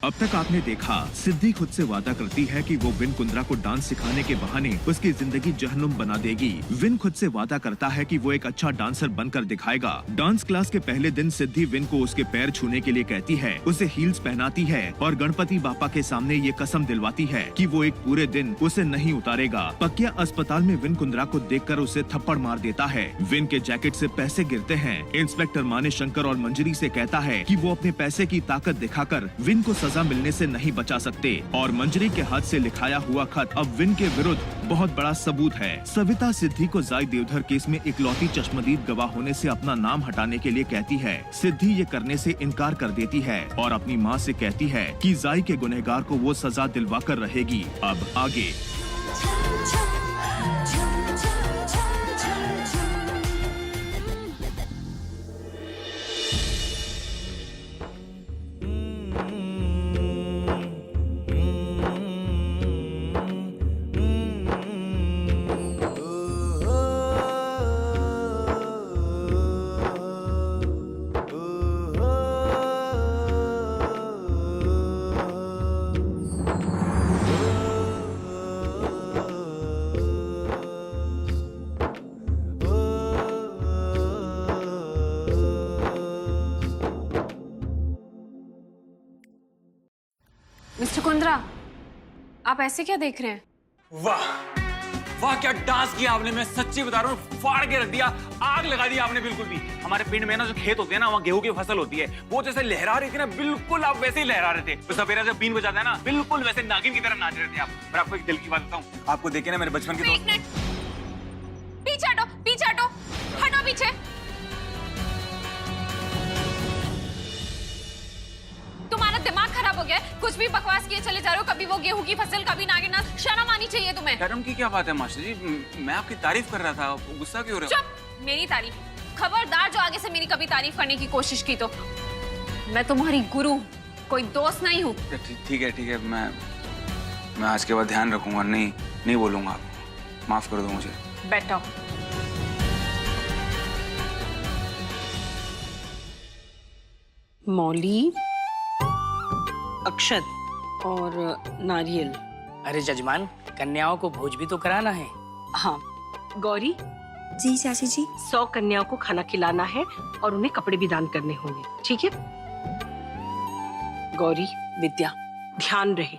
अब तक आपने देखा, सिद्धि खुद से वादा करती है कि वो विन कुंद्रा को डांस सिखाने के बहाने उसकी जिंदगी जहन्नुम बना देगी। विन खुद से वादा करता है कि वो एक अच्छा डांसर बनकर दिखाएगा। डांस क्लास के पहले दिन सिद्धि विन को उसके पैर छूने के लिए कहती है, उसे हील्स पहनाती है और गणपति बापा के सामने ये कसम दिलवाती है कि वो एक पूरे दिन उसे नहीं उतारेगा। पकिया अस्पताल में विन कुंद्रा को देखकर उसे थप्पड़ मार देता है। विन के जैकेट से पैसे गिरते हैं। इंस्पेक्टर माने शंकर और मंजरी से कहता है कि वो अपने पैसे की ताकत दिखाकर विन को सजा मिलने से नहीं बचा सकते और मंजरी के हाथ से लिखाया हुआ खत अब विन के विरुद्ध बहुत बड़ा सबूत है। सविता सिद्धि को जाय देवधर केस में इकलौती चश्मदीद गवाह होने से अपना नाम हटाने के लिए कहती है। सिद्धि ये करने से इनकार कर देती है और अपनी माँ से कहती है कि जाय के गुनहगार को वो सजा दिलवाकर रहेगी। अब आगे मिस्टर कुंद्रा, आप ऐसे क्या देख रहे हैं? वाह वाह, क्या डांस किया आपने। मैं सच्ची बता रहा हूँ, फाड़ के रख दिया, आग लगा दी आपने बिल्कुल भी। हमारे पिंड में ना जो खेत होते हैं ना, वहाँ गेहूं की फसल होती है, वो जैसे लहरा रही थी ना, बिल्कुल आप वैसे ही लहरा रहे थे। सपेरा जब बीन बजाता है ना, बिल्कुल वैसे नागिन की तरह नाच रहे थे आप। पर आपको एक दिल की बात बताऊं, आपको देखे ना मेरे बचपन के दोस्त। पीछे हटो, पीछे हटो, हटो पीछे। तुम्हारा दिमाग खराब हो गया है, कुछ भी बकवास किए चले जा रहे हो। कभी वो गेहूं की फसल, कभी नागिन नाच। शर्म आनी चाहिए तुम्हें। शर्म की क्या बात है मास्टर जी, मैं आपकी तारीफ कर रहा था, गुस्सा क्यों हो रहा है? चुप, मेरी तारीफ? खबरदार जो आगे से मेरी कभी तारीफ करने की कोशिश की तो। मैं तुम्हारी गुरु हूँ, कोई दोस्त नहीं हूँ। ठीक है, मैं आज के बाद ध्यान रखूंगा, नहीं बोलूंगा। माफ कर दो मुझे। बैठो। मौली, अक्षत और नारियल। अरे जजमान, कन्याओं को भोज भी तो कराना है। हाँ गौरी, जी चाची जी। 100 कन्याओं को खाना खिलाना है और उन्हें कपड़े भी दान करने होंगे, ठीक है? गौरी, विद्या, ध्यान रहे,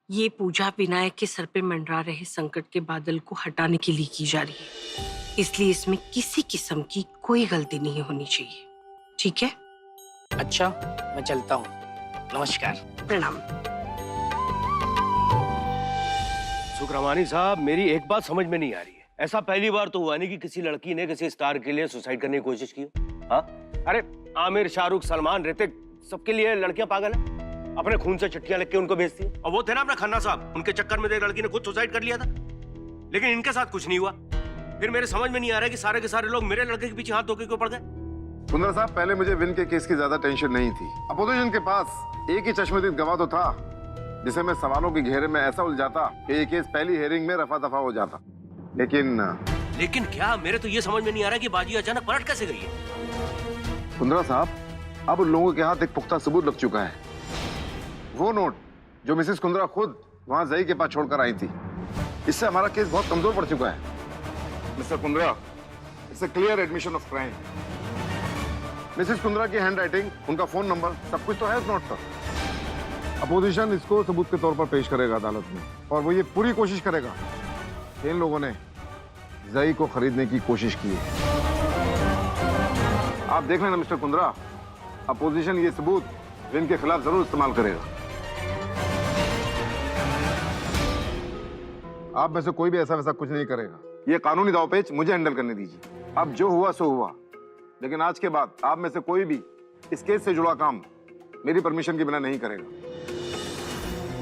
ये पूजा विनायक के सर पे मंडरा रहे संकट के बादल को हटाने के लिए की जा रही है, इसलिए इसमें किसी किस्म की कोई गलती नहीं होनी चाहिए, ठीक है? अच्छा, मैं चलता हूँ। नमस्कार। प्रणाम। सुखरमानी साहब, मेरी एक बात समझ में नहीं आ रही है। ऐसा पहली बार तो हुआ नहीं कि किसी लड़की ने किसी स्टार के लिए सुसाइड करने की कोशिश की। हाँ, अरे आमिर, शाहरुख, सलमान, ऋतिक, सबके लिए लड़कियां पागल हैं। अपने खून से चिट्ठियां लिख के उनको भेजती हैं। और वो थे ना अपना खन्ना साहब, उनके चक्कर में एक लड़की ने खुद सुसाइड कर लिया था, लेकिन इनके साथ कुछ नहीं हुआ। फिर मेरे समझ में नहीं आ रहा कि सारे के सारे लोग मेरे लड़के के पीछे हाथ धोके क्यों पड़ गए। कुंद्रा साहब, पहले मुझे विन के केस की ज्यादा टेंशन नहीं थी। अपोजिशन के पास एक ही चश्मदीद गवाह तो था, जिसे मैं सवालों के घेरे में ऐसा उलझाता कि ये केस पहली हेयरिंग में रफा दफा हो जाता। लेकिन क्या, मेरे तो ये समझ में नहीं आ रहा कि बाजी अचानक पलट कैसे गई है। कुंद्रा साहब, अब उन लोगों के हाथ एक पुख्ता सबूत लग चुका है। वो नोट जो मिसेस कुंद्रा खुद वहां जई के पास छोड़कर आई थी, इससे हमारा केस बहुत कमजोर पड़ चुका है। Mister Kundra, it's a clear admission of crime. Mrs Kundra की हैंड राइटिंग, उनका फोन नंबर, सब कुछ तो है इस नोट पर। अपोजिशन इसको सबूत के तौर पर पेश करेगा अदालत में, और वो ये पूरी कोशिश करेगा कि इन लोगों ने जई को खरीदने की कोशिश की है। आप देख लेना मिस्टर कुंद्रा, अपोजिशन ये सबूत विन के खिलाफ जरूर इस्तेमाल करेगा। आप में से कोई भी ऐसा वैसा कुछ नहीं करेगा। ये कानूनी दांवपेच मुझे हैंडल करने दीजिए। अब जो हुआ सो हुआ, लेकिन आज के बाद आप में से कोई भी इस केस से जुड़ा काम मेरी परमिशन के बिना नहीं करेगा।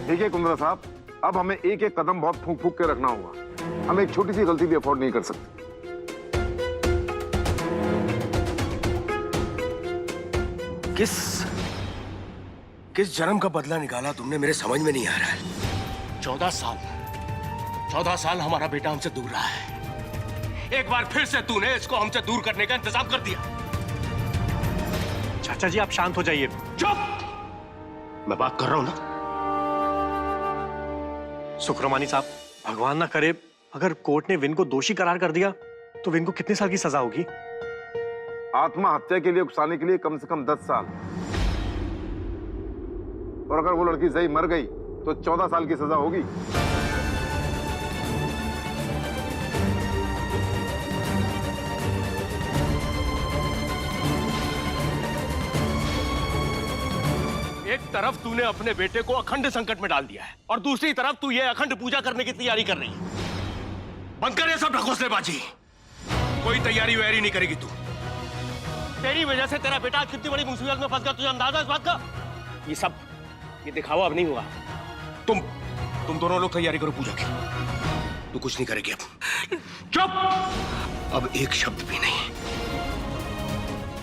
ठीक है कुंद्रा साहब, अब हमें एक एक कदम बहुत फूंक फूंक के रखना होगा। हम एक छोटी सी गलती भी अफोर्ड नहीं कर सकते। किस जन्म का बदला निकाला तुमने, मेरे समझ में नहीं आ रहा है। 14 साल हमारा बेटा हमसे दूर रहा है। एक बार फिर से तूने इसको हमसे दूर करने का इंतजाम कर दिया। चाचा जी, आप शांत हो जाइए। चुप! मैं बात कर रहा हूं ना। सुखरमानी साहब, भगवान ना करे अगर कोर्ट ने विन को दोषी करार कर दिया तो विन को कितने साल की सजा होगी? आत्महत्या के लिए उकसाने के लिए कम से कम 10 साल, और अगर वो लड़की जई मर गई तो 14 साल की सजा होगी। एक तरफ तूने अपने बेटे को अखंड संकट में डाल दिया है और दूसरी तरफ तू ये अखंड पूजा करने की तैयारी कर रही है। बंद कर ये सब ढकोसलेबाजी। कोई तैयारी वैयारी नहीं करेगी तू। तेरी वजह से तेरा बेटा कितनी बड़ी मुसीबत में फंस गया, तुझे अंदाजा इस बात का? ये दिखावा अब नहीं होगा। तुम दोनों लोग तैयारी करो पूजा की। तू कुछ नहीं करेगी अब। चुप! अब एक शब्द भी नहीं।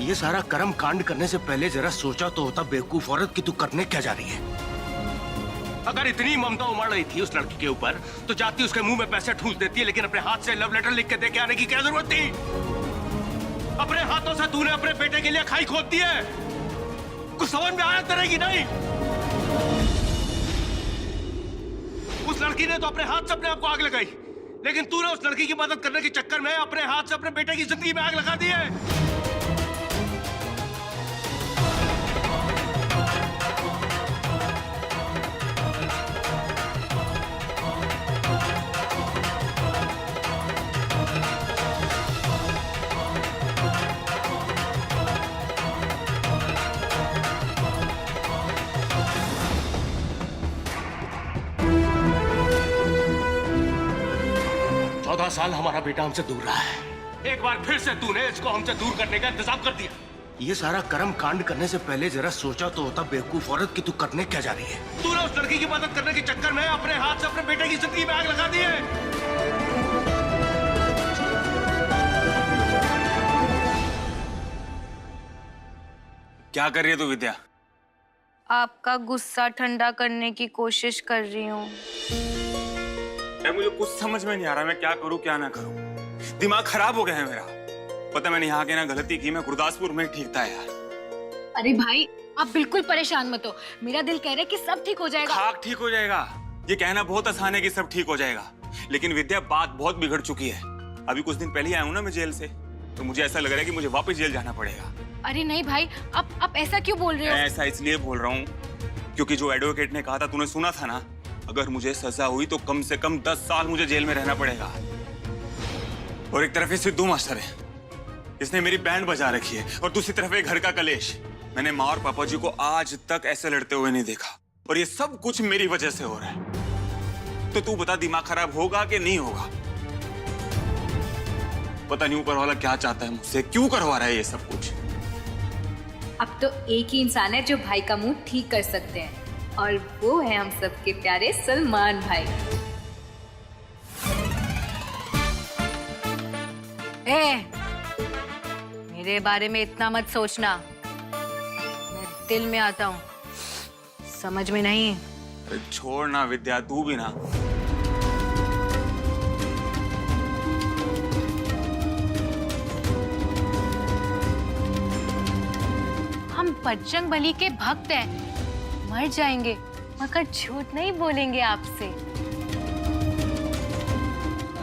ये सारा कर्म कांड करने से पहले जरा सोचा तो होता बेवकूफ औरत कि तू करने क्या जा रही है। अगर इतनी ममता उमड़ रही थी उस लड़की के ऊपर तो जाती उसके मुंह में पैसे ठूस देती है, लेकिन अपने हाथ से लव लेटर लिख के दे के आने की क्या जरूरत थी? अपने हाथों से तूने अपने बेटे के लिए खाई खोद दी है। कुछ समझ में आया करेगी नहीं? उस लड़की ने तो अपने हाथ से अपने आप को आग लगाई, लेकिन तूने उस लड़की की मदद करने के चक्कर में अपने हाथ से अपने बेटे की जिंदगी में आग लगा दी है। साल हमारा बेटा हमसे दूर रहा है। एक बार फिर से तूने इसको हमसे दूर करने का इंतजाम कर दिया। ये सारा कर्म कांड करने से पहले जरा सोचा तो होता बेवकूफ औरत कि तू करने क्या जा रही है। तूने उस लड़की की मदद करने के चक्कर में अपने हाथ से अपने बेटे की जिंदगी में आग लगा दी है। क्या कर रही है तू विद्या? आपका गुस्सा ठंडा करने की कोशिश कर रही हूँ। मुझे कुछ समझ में नहीं आ रहा मैं क्या करूं क्या ना करूं। दिमाग खराब हो गया है मेरा। पता मैंने यहाँ के ना गलती की, मैं गुरदासपुर में ठीक था यार। अरे भाई आप बिल्कुल परेशान मत हो, मेरा दिल कह रहा है कि सब ठीक हो जाएगा। खाक ठीक हो जाएगा ये कहना बहुत आसान है कि सब ठीक हो जाएगा, लेकिन विद्या बात बहुत बिगड़ चुकी है। अभी कुछ दिन पहले आया हूँ ना मैं जेल से, तो मुझे ऐसा लग रहा है कि मुझे वापस जेल जाना पड़ेगा। अरे नहीं भाई, आप ऐसा क्यों बोल रहे हो? ऐसा इसलिए बोल रहा हूँ क्योंकि जो एडवोकेट ने कहा था, तूने सुना था ना, अगर मुझे सजा हुई तो कम से कम 10 साल मुझे जेल में रहना पड़ेगा। और एक तरफ ये सिद्धू मास्टर है, इसने मेरी बैंड बजा रखी है, और दूसरी तरफ एक घर का कलेश। मैंने माँ और पापा जी को आज तक ऐसे लड़ते हुए नहीं देखा, और ये सब कुछ मेरी वजह से हो रहा है। तो तू बता, दिमाग खराब होगा कि नहीं होगा? पता नहीं ऊपर वाला क्या चाहता है मुझसे, क्यों करवा रहा है ये सब कुछ। अब तो एक ही इंसान है जो भाई का मुंह ठीक कर सकते हैं, और वो है हम सबके प्यारे सलमान भाई। मेरे बारे में इतना मत सोचना, मैं दिल में आता हूँ, समझ में नहीं। छोड़ ना विद्या, तू भी ना। हम बजरंग बली के भक्त हैं, मर जाएंगे मगर झूठ नहीं बोलेंगे आपसे।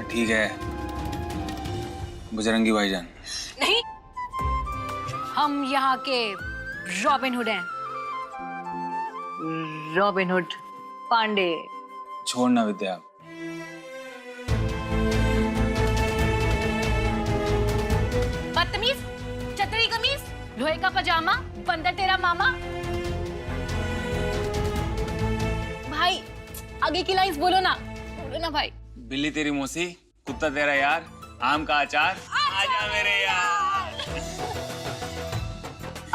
ठीक है बजरंगी भाईजान। नहीं, हम यहाँ के रॉबिन हुड हैं, रॉबिन हुड पांडे। छोड़ना विद्या। बदतमीज, चतरी कमीज, लोहे का पजामा, बंदर तेरा मामा। भाई आगे की लाइंस बोलो ना भाई। बिल्ली तेरी मौसी, कुत्ता तेरा यार, आम का अचार, आजा मेरे यार।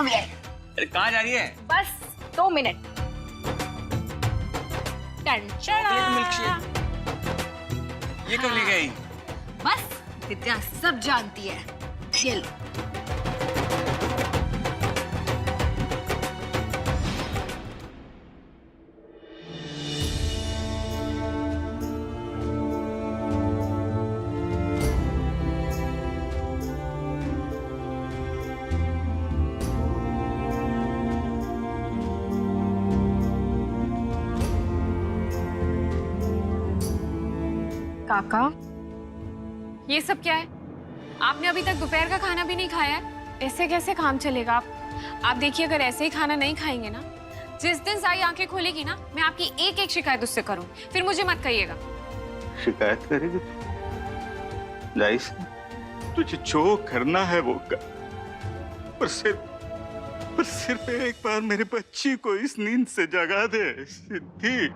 अरे कहाँ जा रही है? बस 2 मिनट। ये कब ले गई? बस विद्या सब जानती है। ये लो। काका, ये सब क्या है? आपने अभी तक दोपहर का खाना भी नहीं खाया है। ऐसे कैसे काम चलेगा? आप देखिए, अगर ऐसे ही खाना नहीं खाएंगे ना, जिस दिन साई आंखें खोलेगी ना, मैं आपकी एक एक शिकायत उससे करूं। फिर मुझे मत कहिएगा। शिकायत करेगी? लाइस, तुझे जो करना है वो कर, पर सिर्फ एक बार मेरी बच्ची को इस नींद से जगा दे। सिद्धि,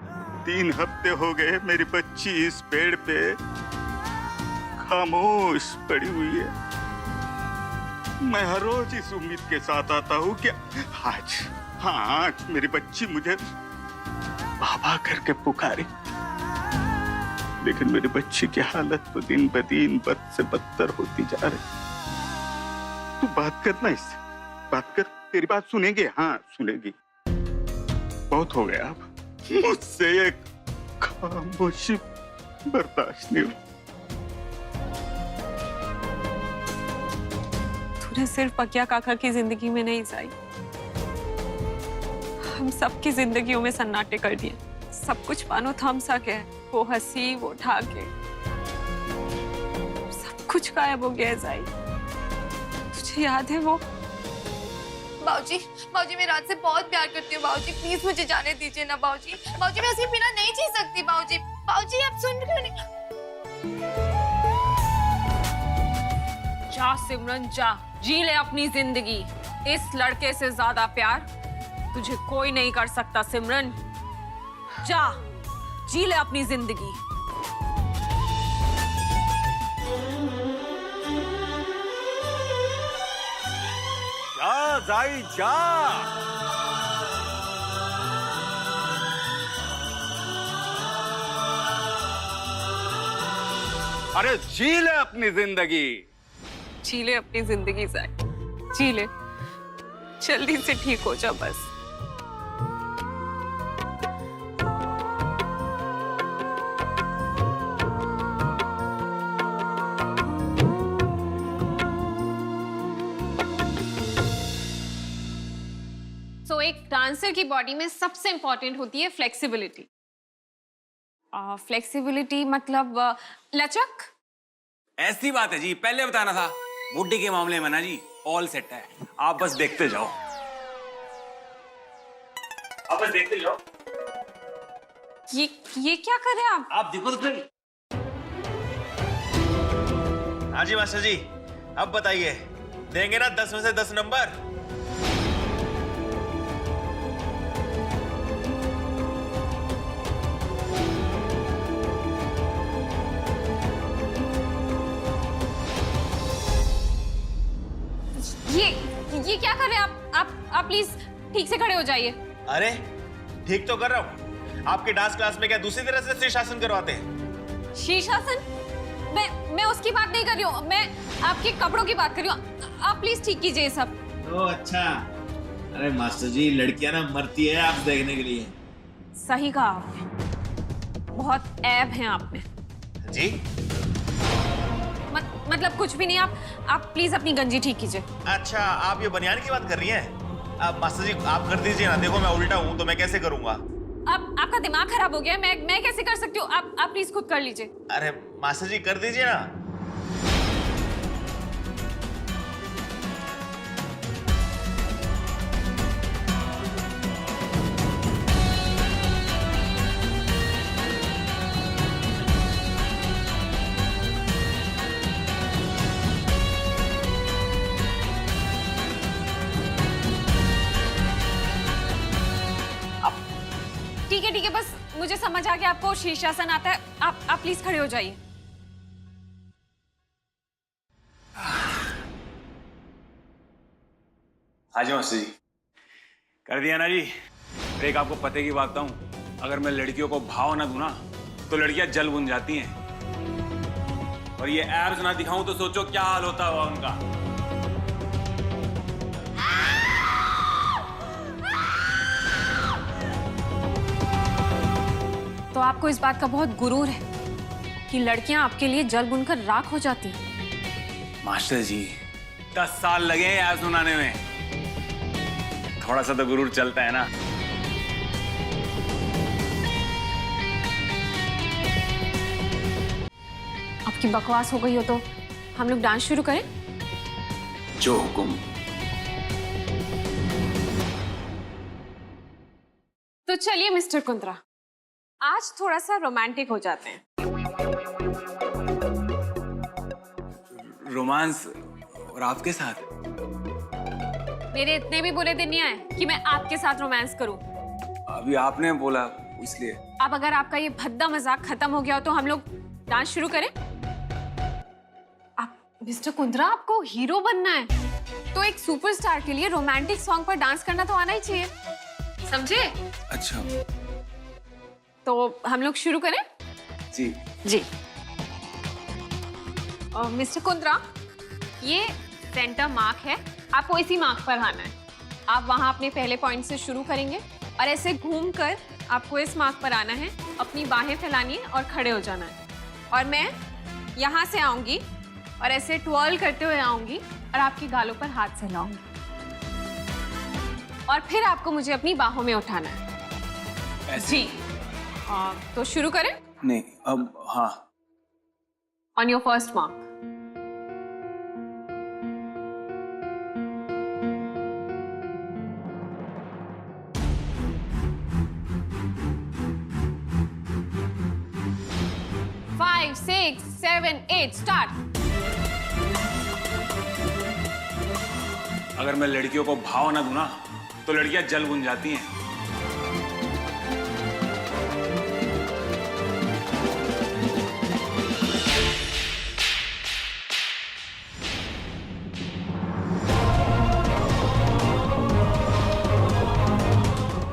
3 हफ्ते हो गए मेरी बच्ची इस पेड़ पे खामोश पड़ी हुई है। मैं हर रोज इस उम्मीद के साथ आता हूँ कि आज मेरी बच्ची मुझे बाबा करके पुकारी, लेकिन मेरी बच्ची की हालत तो दिन ब दिन बद से बदतर होती जा रही। तू बात करना इससे, बात कर, तेरी बात सुनेंगे। हाँ सुनेगी। बहुत हो गया, अब मुझसे एक खामोशी बर्दाश्त नहीं हुई। तूने सिर्फ पकिया काका की जिंदगी में नहीं साई, हम सबकी जिंदगियों में सन्नाटे कर दिए। सब कुछ मानो थमसा के है, वो हंसी, वो ठाके, सब कुछ गायब हो गया साई। तुझे याद है वो? बाबूजी, बाबूजी मैं रात से बहुत प्यार करती हूँ बाबूजी, प्लीज मुझे जाने दीजिए ना बाबूजी। बाबूजी मैं उसके बिना नहीं जी सकती बाबूजी। बाबूजी आप सुन क्यों नहीं? जा सिमरन जा, जी ले अपनी जिंदगी। इस लड़के से ज्यादा प्यार तुझे कोई नहीं कर सकता सिमरन। जा, जी ले अपनी जिंदगी। जा जाई जा। अरे जी ले अपनी जिंदगी। जी ले अपनी जिंदगी साई, जी ले। जल्दी से ठीक हो जा बस। तो एक डांसर की बॉडी में सबसे इंपॉर्टेंट होती है फ्लेक्सिबिलिटी। फ्लेक्सिबिलिटी मतलब लचक। ऐसी बात है जी, पहले बताना था। बुड्ढी के मामले में ना जी ऑल सेट है, आप बस देखते जाओ, आप बस देखते जाओ। ये क्या कर रहे हैं आप देखो तो फिर। हाँ जी मास्टर जी, अब बताइए, देंगे ना 10 में से 10 नंबर? ये क्या कर रहे हैं आप प्लीज ठीक से खड़े हो जाइए। अरे ठीक तो कर रहा हूँ। आपके डांस क्लास में क्या दूसरी तरह से शीर्षासन करवाते हैं? शीर्षासन? मैं उसकी बात नहीं कर रही हूँ, मैं आपके कपड़ों की बात कर रही हूँ। आप प्लीज ठीक कीजिए सब। ओह अच्छा। अरे मास्टर जी, लड़कियां ना मरती है आप देखने के लिए। सही कहा आपने, बहुत ऐब हैं आप में। जी मतलब कुछ भी नहीं। आप प्लीज अपनी गंजी ठीक कीजिए। अच्छा, आप ये बनियान की बात कर रही हैं? अब मास्टर जी आप कर दीजिए ना। देखो मैं उल्टा हूँ तो मैं कैसे करूँगा? अब आपका दिमाग खराब हो गया है, मैं कैसे कर सकती हूँ? आप प्लीज खुद कर लीजिए। अरे मास्टर जी कर दीजिए ना। ठीक है, बस मुझे समझ आ गया आपको शीर्षासन आता है। आप प्लीज खड़े हो जाइए। हाँ जी मास्टर जी, कर दिया ना जी। एक आपको पते की बात बताऊं, अगर मैं लड़कियों को भाव ना दूं ना तो लड़कियां जल बुन जाती हैं। और ये एब्स ना दिखाऊं तो सोचो क्या हाल होता होगा उनका। तो आपको इस बात का बहुत गुरूर है कि लड़कियां आपके लिए जल बुनकर राख हो जाती हैं। मास्टर जी 10 साल लगे हैं एब्स बनाने में, थोड़ा सा तो गुरूर चलता है ना। आपकी बकवास हो गई हो तो हम लोग डांस शुरू करें? जो हुकुम। तो चलिए मिस्टर कुंद्रा, आज थोड़ा सा रोमांटिक हो जाते हैं। रोमांस? और आपके साथ? मेरे इतने भी बुरे दिन नहीं आए कि मैं आपके साथ रोमांस करूं। अभी आपने बोला इसलिए। अब अगर आपका ये भद्दा मजाक खत्म हो गया हो तो हम लोग डांस शुरू करें? आप मिस्टर कुंद्रा, आपको हीरो बनना है तो एक सुपरस्टार के लिए रोमांटिक सॉन्ग पर डांस करना तो आना ही चाहिए, समझे? अच्छा तो हम लोग शुरू करें? जी जी। मिस्टर कुंद्रा, ये सेंटर मार्क है, आपको इसी मार्क पर आना है। आप वहां अपने पहले पॉइंट से शुरू करेंगे और ऐसे घूमकर आपको इस मार्क पर आना है, अपनी बाहें फैलानी है और खड़े हो जाना है। और मैं यहाँ से आऊंगी और ऐसे ट्वर्ल करते हुए आऊंगी और आपके गालों पर हाथ सहलाऊंगी और फिर आपको मुझे अपनी बाहों में उठाना है। जी। तो शुरू करें? नहीं, अब हाँ। On your first mark. Five, six, seven, eight, start. अगर मैं लड़कियों को भाव ना दूं ना तो लड़कियां जल बुन जाती हैं।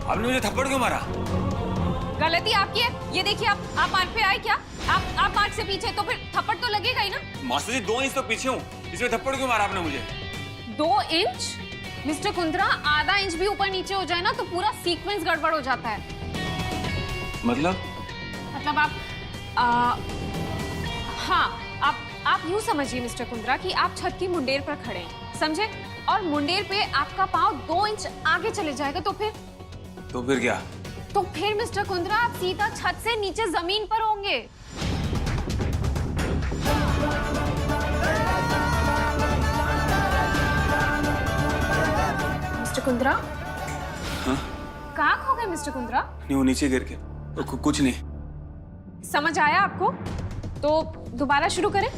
आपने मुझे थप्पड़ क्यों मारा? गलती आपकी है। ये देखिए, आप मार्क पे आए क्या? आप मार्क से पीछे, तो फिर थप्पड़ तो लगेगा ही ना। मास्टर जी 2 इंच तो पीछे हूँ, इसमें थप्पड़ क्यों मारा आपने मुझे? 2 इंच? मिस्टर कुंद्रा, आधा इंच भी ऊपर नीचे हो जाए ना तो पूरा सीक्वेंस गड़बड़ हो जाता है। मतलब आप हाँ, आप यूं समझिए मिस्टर कुंद्रा कि आप छत की मुंडेर पर खड़े हैं, समझे? और मुंडेर पे आपका पाँव 2 इंच आगे चले जाएगा तो फिर क्या? तो फिर मिस्टर कुंद्रा, आप सीधा छत से नीचे जमीन पर होंगे। मिस्टर कुंद्रा? हाँ? कहाँ खो गए मिस्टर कुंद्रा? नहीं, वो नीचे गिर के। तो कुछ नहीं। समझ आया आपको? तो दोबारा शुरू करें?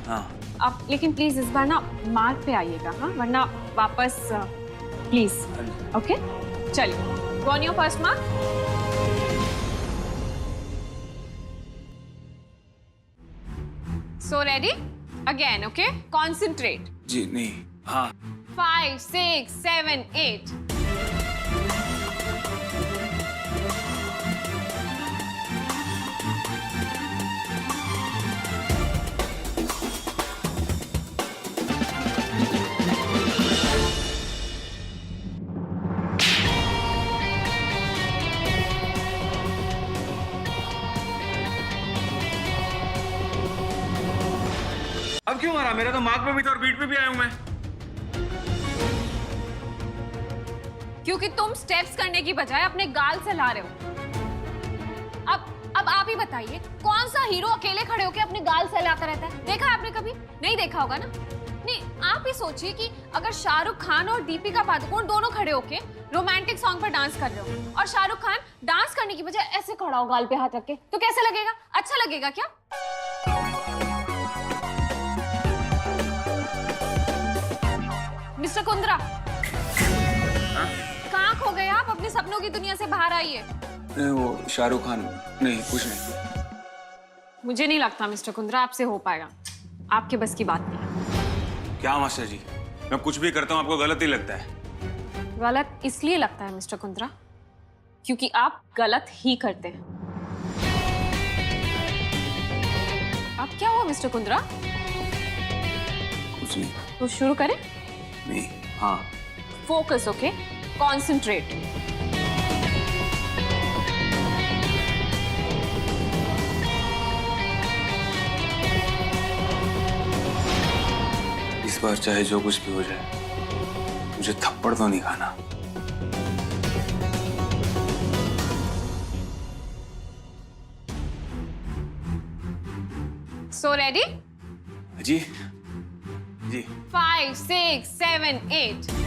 हाँ। आप लेकिन प्लीज इस बार ना मार्क पे आइएगा, हाँ? वरना वापस प्लीज। ओके, चलिए। Go on your first mark. So ready? Again, okay? Concentrate. जी नहीं, हाँ। 5, 6, 7, 8. अब क्यों मारा? मेरा तो मार्क पे भी था और बीट पे भी आया हूं मैं। क्योंकि तुम स्टेप्स करने की बजाय अपने गाल से ला रहे हो। अब आप ही बताइए, कौन सा हीरो अकेले खड़े होकर अपने गाल से लाता रहता है? देखा आपने कभी? नहीं देखा होगा ना? नहीं, आप ही सोचिए कि अगर शाहरुख खान और दीपिका पादुकोण दोनों खड़े होके रोमांटिक सॉन्ग पर डांस कर रहे हो और शाहरुख खान डांस करने की बजाय ऐसे खड़ा हो गाल पे हाथ रख के, तो कैसे लगेगा? अच्छा लगेगा क्या? मिस्टर कुंद्रा, कहाँ खो गए आप? अपने सपनों की दुनिया से बाहर आइए। वो शाहरुख खान नहीं, कुछ नहीं। मुझे नहीं लगता मिस्टर कुंद्रा आपसे हो पाएगा, आपके बस की बात नहीं। क्या मास्टर जी, मैं कुछ भी करता हूँ आपको गलत ही लगता है। गलत इसलिए लगता है मिस्टर कुंद्रा क्योंकि आप गलत ही करते हैं। अब क्या हुआ मिस्टर कुंद्रा? कुछ नहीं। तो शुरू करें? नहीं, हाँ। Focus, okay? कॉन्सेंट्रेट। इस बार चाहे जो कुछ भी हो जाए, मुझे थप्पड़ तो नहीं खाना। So ready? जी जी 5, 6, 7, 8